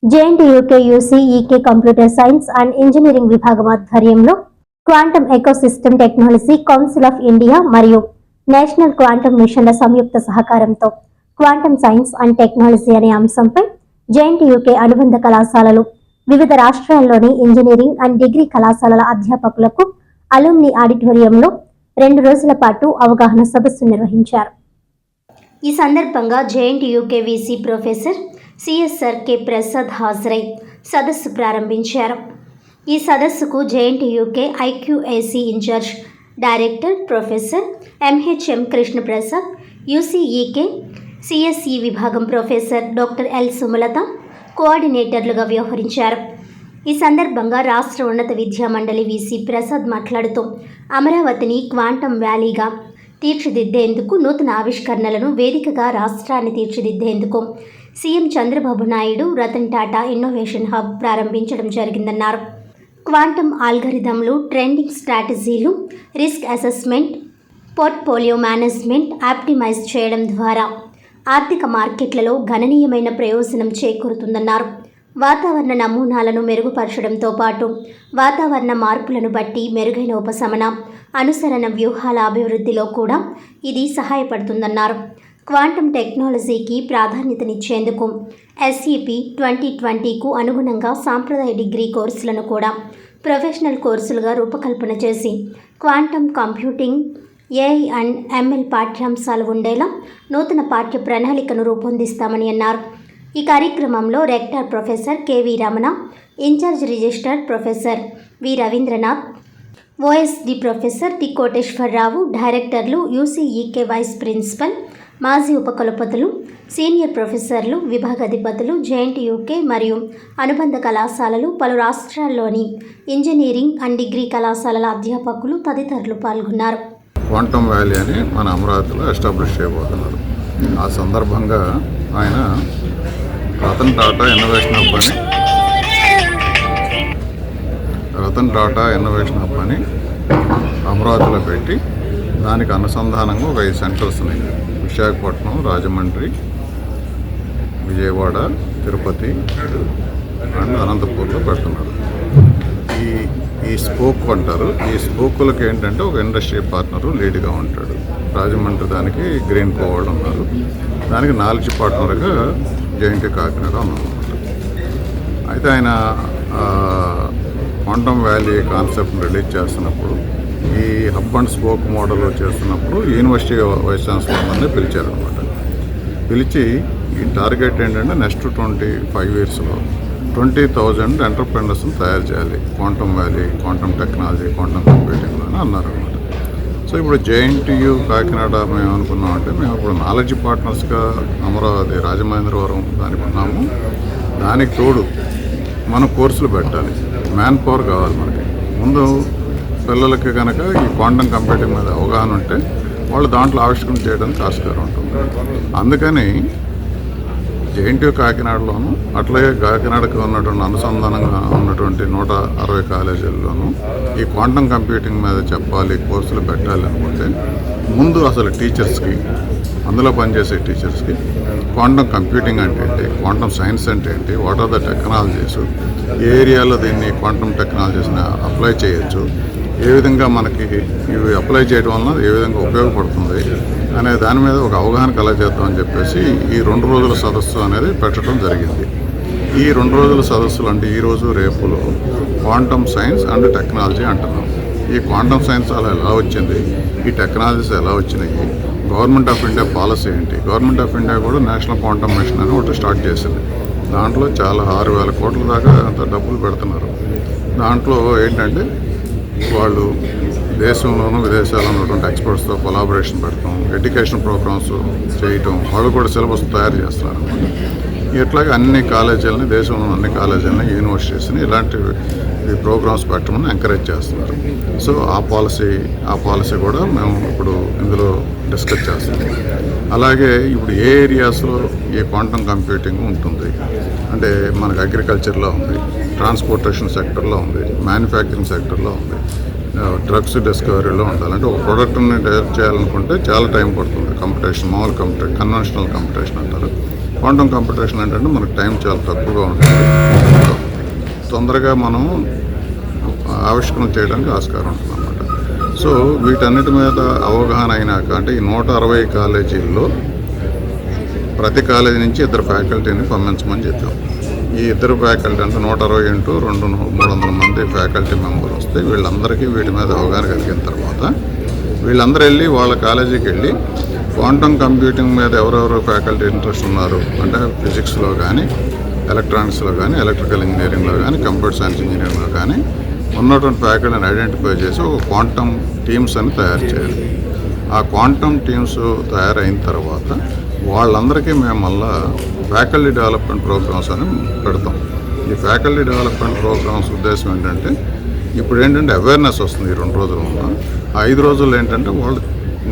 JNTUK UCEK computer science and engineering విభాగం ఆధ్వర్యంలో quantum ecosystem technology council of India మరియు national quantum మిషన్ల సంయుక్త సహకారంతో క్వాంటమ్ సైన్స్ అండ్ టెక్నాలజీ అనే అంశంపై జేఎన్టీయూకే అనుబంధ కళాశాలలు వివిధ రాష్ట్రాల్లోని ఇంజనీరింగ్ అండ్ డిగ్రీ కళాశాలల అధ్యాపకులకు అలుమ్ని ఆడిటోరియంలో 2 రోజుల పాటు అవగాహన సదస్సు నిర్వహించారు. ఈ సందర్భంగా JNTUK VC professor CSR K Prasad హాజరై సదస్సు ప్రారంభించారు. ఈ సదస్సుకు JNTUK IQAC in charge director professor MHM Krishnaprasad, UCEK CSE విభాగం ప్రొఫెసర్ డాక్టర్ ఎల్ సుమలత కోఆర్డినేటర్లుగా వ్యవహరించారు. ఈ సందర్భంగా రాష్ట్ర ఉన్నత విద్యా మండలి వీసీ ప్రసాద్ మాట్లాడుతూ అమరావతిని క్వాంటమ్ వ్యాలీగా తీర్చిదిద్దేందుకు నూతన ఆవిష్కరణలను వేదికగా రాష్ట్రాన్ని తీర్చిదిద్దేందుకు CM Chandrababu Naidu Ratan Tata innovation hub ప్రారంభించడం జరిగిందన్నారు. క్వాంటమ్ ఆల్గరిథంలు, ట్రెండింగ్ స్ట్రాటజీలు, risk assessment, portfolio management optimise చేయడం ద్వారా ఆర్థిక మార్కెట్లలో గణనీయమైన ప్రయోజనం చేకూరుతుందన్నారు. వాతావరణ నమూనాలను మెరుగుపరచడంతో పాటు వాతావరణ మార్పులను బట్టి మెరుగైన ఉపశమన, అనుసరణ వ్యూహాల అభివృద్ధిలో కూడా ఇది సహాయపడుతుందన్నారు. క్వాంటమ్ టెక్నాలజీకి ప్రాధాన్యతనిచ్చేందుకు ఎస్ఈపి 2020కు అనుగుణంగా సాంప్రదాయ డిగ్రీ కోర్సులను కూడా ప్రొఫెషనల్ కోర్సులుగా రూపకల్పన చేసి quantum computing, AI and ML పాఠ్యాంశాలు ఉండేలా నూతన పాఠ్య ప్రణాళికను రూపొందిస్తామని అన్నారు. ఈ కార్యక్రమంలో rector professor KV Ramana, incharge registrar professor V Ravindranath, OSD professor T Koteswararao, డైరెక్టర్లు, యూసీఈకే వైస్ ప్రిన్సిపల్, మాజీ ఉపకులపతులు, సీనియర్ ప్రొఫెసర్లు, విభాగాధిపతులు, జేఎన్టీయూకే మరియు అనుబంధ కళాశాలలు, పలు రాష్ట్రాల్లోని ఇంజనీరింగ్ అండ్ డిగ్రీ కళాశాలల అధ్యాపకులు తదితరులు పాల్గొన్నారు. క్వాంటమ్ వ్యాలీ అని మన అమరావతిలో ఎస్టాబ్లిష్ చేయబోతున్నారు. ఆ సందర్భంగా ఆయన రతన్ టాటా ఇన్నోవేషన్ హబ్ అని అమరావతిలో పెట్టి దానికి అనుసంధానంగా ఒక 5 సెంటర్స్ని విశాఖపట్నం, రాజమండ్రి, విజయవాడ, తిరుపతి అండ్ అనంతపూర్లో పెడుతున్నారు. ఈ స్పోక్ అంటారు. ఈ స్పోకులకి ఏంటంటే ఒక ఇండస్ట్రీ పార్ట్నరు లీడ్గా ఉంటాడు. రాజమండ్రి దానికి గ్రీన్ కో వాళ్ళు ఉన్నారు. దానికి నాలెడ్జ్ పార్ట్నర్గా జేఎన్టీ కాకినాడ ఉన్నమాట. అయితే ఆయన క్వాంటమ్ వ్యాలీ కాన్సెప్ట్ని రిలీజ్ చేస్తున్నప్పుడు, ఈ హబ్ అండ్ స్పోక్ మోడల్ చేస్తున్నప్పుడు యూనివర్సిటీ వైస్ ఛాన్సలర్ని పిలిచారనమాట. పిలిచి ఈ టార్గెట్ ఏంటంటే నెక్స్ట్ 25 yearsలో 20,000 ఎంటర్ప్రెనర్స్ని తయారు చేయాలి quantum valley, quantum technology, quantum computing అని అన్నారనమాట. సో ఇప్పుడు జేఎన్టీయూ కాకినాడ మేము అనుకున్నామంటే మేము ఇప్పుడు నాలెడ్జ్ పార్ట్నర్స్గా అమరావతి, రాజమహేంద్రవరం దానికి ఉన్నాము. దానికి తోడు మనం కోర్సులు పెట్టాలి. మ్యాన్ పవర్ కావాలి మనకి. ముందు పిల్లలకి కనుక ఈ క్వాంటమ్ కంప్యూటింగ్ మీద అవగాహన ఉంటే వాళ్ళు దాంట్లో ఆవిష్కరణ చేయడానికి ఆస్కారం ఉంటుంది. అందుకని జేఎన్టీయూ కాకినాడలోను, అట్లాగే కాకినాడకి ఉన్నటువంటి అనుసంధానంగా ఉన్నటువంటి 160 కాలేజీల్లోనూ ఈ క్వాంటమ్ కంప్యూటింగ్ మీద చెప్పాలి, కోర్సులు పెట్టాలి అనుకుంటే ముందు అసలు టీచర్స్కి, అందులో పనిచేసే టీచర్స్కి క్వాంటమ్ కంప్యూటింగ్ అంటే ఏంటి, క్వాంటమ్ సైన్స్ అంటే ఏంటి, వాట్ ఆర్ ద టెక్నాలజీస్, ఏ ఏరియాలో దీన్ని క్వాంటమ్ టెక్నాలజీస్ని అప్లై చేయొచ్చు, ఏ విధంగా మనకి ఇవి అప్లై చేయడం వలన ఏ విధంగా ఉపయోగపడుతుంది అనే దాని మీద ఒక అవగాహన కలగజేద్దామని చెప్పేసి ఈ 2 రోజుల సదస్సు అనేది పెట్టడం జరిగింది. ఈ 2 రోజుల సదస్సులు అంటే ఈరోజు రేపులో క్వాంటమ్ సైన్స్ అండ్ టెక్నాలజీ అంటున్నాం. ఈ క్వాంటమ్ సైన్స్ అలా ఎలా వచ్చింది, ఈ టెక్నాలజీస్ ఎలా వచ్చినాయి, గవర్నమెంట్ ఆఫ్ ఇండియా పాలసీ ఏంటి. గవర్నమెంట్ ఆఫ్ ఇండియా కూడా నేషనల్ క్వాంటమ్ మిషన్ అని ఒకటి స్టార్ట్ చేసింది. దాంట్లో చాలా 6,000 కోట్ల దాకా అంత డబ్బులు పెడుతున్నారు. దాంట్లో ఏంటంటే వాళ్ళు దేశంలోనూ విదేశాల్లో ఉన్నటువంటి ఎక్స్పర్ట్స్తో కొలాబరేషన్ పెడతాం, ఎడ్యుకేషన్ ప్రోగ్రామ్స్ చేయటం, వాళ్ళు కూడా సిలబస్ తయారు చేస్తున్నారు. ఇట్లాగే అన్ని కాలేజీలని, దేశంలో అన్ని కాలేజీలని, యూనివర్సిటీస్ని ఇలాంటి ప్రోగ్రామ్స్ పెట్టమని ఎంకరేజ్ చేస్తున్నారు. సో ఆ పాలసీ కూడా మేము ఇప్పుడు ఇందులో డిస్కస్ చేస్తున్నాం. అలాగే ఇప్పుడు ఏ ఏరియాస్లో ఈ క్వాంటమ్ కంప్యూటింగ్ ఉంటుంది అంటే మనకు అగ్రికల్చర్లో ఉంది, ట్రాన్స్పోర్టేషన్ సెక్టర్లో ఉంది, మ్యానుఫ్యాక్చరింగ్ సెక్టర్లో ఉంది, డ్రగ్స్ డిస్కవరీలో ఉండాలంటే ఒక ప్రోడక్ట్ని డెవలప్ చేయాలనుకుంటే చాలా టైం పడుతుంది. కంపిటీషన్, మామూలు కన్వెన్షనల్ కంపిటీషన్ అంటారు. క్వాంటమ్ కంప్యూటేషన్ ఏంటంటే మనకు టైం చాలా తక్కువగా ఉంటుంది, తొందరగా మనం ఆవిష్కరణ చేయడానికి ఆస్కారం ఉంటుంది అన్నమాట. సో వీటన్నిటి మీద అవగాహన అయినాక అంటే ఈ 160 కాలేజీల్లో ప్రతి కాలేజీ నుంచి 2 ఫ్యాకల్టీని పంపించమని చెప్పాం. ఈ 2 ఫ్యాకల్టీ అంటే 160 ఇంటూ 300 మంది ఫ్యాకల్టీ మెంబర్లు వస్తే వీళ్ళందరికీ వీటి మీద అవగాహన కలిగిన తర్వాత వీళ్ళందరూ వెళ్ళి వాళ్ళ కాలేజీకి వెళ్ళి క్వాంటమ్ కంప్యూటింగ్ మీద ఎవరెవరు ఫ్యాకల్టీ ఇంట్రెస్ట్ ఉన్నారు అంటే ఫిజిక్స్లో కానీ, ఎలక్ట్రానిక్స్లో కానీ, ఎలక్ట్రికల్ ఇంజనీరింగ్లో కానీ, కంప్యూటర్ సైన్స్ ఇంజనీరింగ్లో కానీ ఉన్నటువంటి ఫ్యాకల్టీని ఐడెంటిఫై చేసి ఒక క్వాంటమ్ టీమ్స్ అని తయారు చేయాలి. ఆ క్వాంటమ్ టీమ్స్ తయారైన తర్వాత వాళ్ళందరికీ మేము మళ్ళా ఫ్యాకల్టీ డెవలప్మెంట్ ప్రోగ్రామ్స్ అని పెడతాం. ఈ ఫ్యాకల్టీ డెవలప్మెంట్ ప్రోగ్రామ్స్ ఉద్దేశం ఏంటంటే ఇప్పుడు ఏంటంటే అవేర్నెస్ వస్తుంది. ఈ 2 రోజులు ఉన్న 5 రోజులు ఏంటంటే వాళ్ళు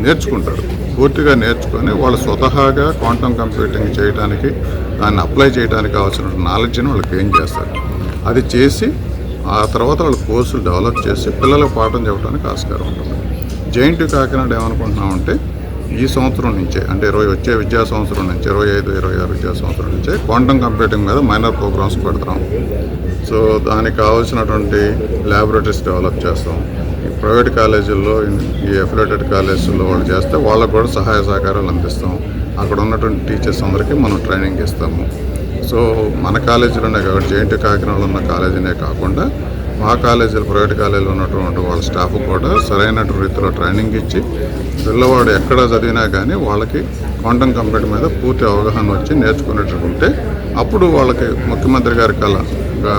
నేర్చుకుంటారు, పూర్తిగా నేర్చుకొని వాళ్ళు స్వతహాగా క్వాంటమ్ కంప్యూటింగ్ చేయడానికి, దాన్ని అప్లై చేయడానికి కావాల్సిన నాలెడ్జ్ని వాళ్ళకి ఏం చేస్తారు, అది చేసి ఆ తర్వాత వాళ్ళు కోర్సులు డెవలప్ చేసి పిల్లలకు పాఠం చెప్పడానికి ఆస్కారం ఉంటుంది. జేఎన్‌టీయూ కాకినాడ ఏమనుకుంటున్నామంటే ఈ సంవత్సరం నుంచే అంటే వచ్చే విద్యా సంవత్సరం నుంచి 25-26 విద్యా సంవత్సరం నుంచే క్వాంటమ్ కంప్యూటింగ్ మీద మైనర్ ప్రోగ్రామ్స్ పెడతాం. సో దానికి కావాల్సినటువంటి ల్యాబొరేటరీస్ డెవలప్ చేస్తాం. ఈ ప్రైవేట్ కాలేజీల్లో, ఈ అఫిలియేటెడ్ కాలేజీల్లో వాళ్ళు చేస్తే వాళ్ళకు కూడా సహాయ సహకారాలు అందిస్తాం. అక్కడ ఉన్నటువంటి టీచర్స్ అందరికీ మనం ట్రైనింగ్ ఇస్తాము. సో మన కాలేజీలోనే కాబట్టి జేఎన్‌టీయూ కాకినాడలో ఉన్న కాలేజీనే కాకుండా మా కాలేజీలు, ప్రైవేట్ కాలేజీలో ఉన్నటువంటి వాళ్ళ స్టాఫ్ కూడా సరైన రీతిలో ట్రైనింగ్ ఇచ్చి పిల్లవాడు ఎక్కడ చదివినా కానీ వాళ్ళకి క్వాంటమ్ కంప్యూటర్ మీద పూర్తి అవగాహన వచ్చి నేర్చుకునేటట్టుంటే అప్పుడు వాళ్ళకి ముఖ్యమంత్రి గారి కళ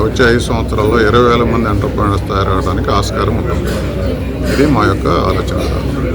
వచ్చే 5 సంవత్సరాల్లో 20,000 మంది ఎంటర్‌ప్రెన్యూర్స్ తయారవడానికి ఆస్కారం ఉంటుంది. ఇది మా యొక్క ఆలోచన.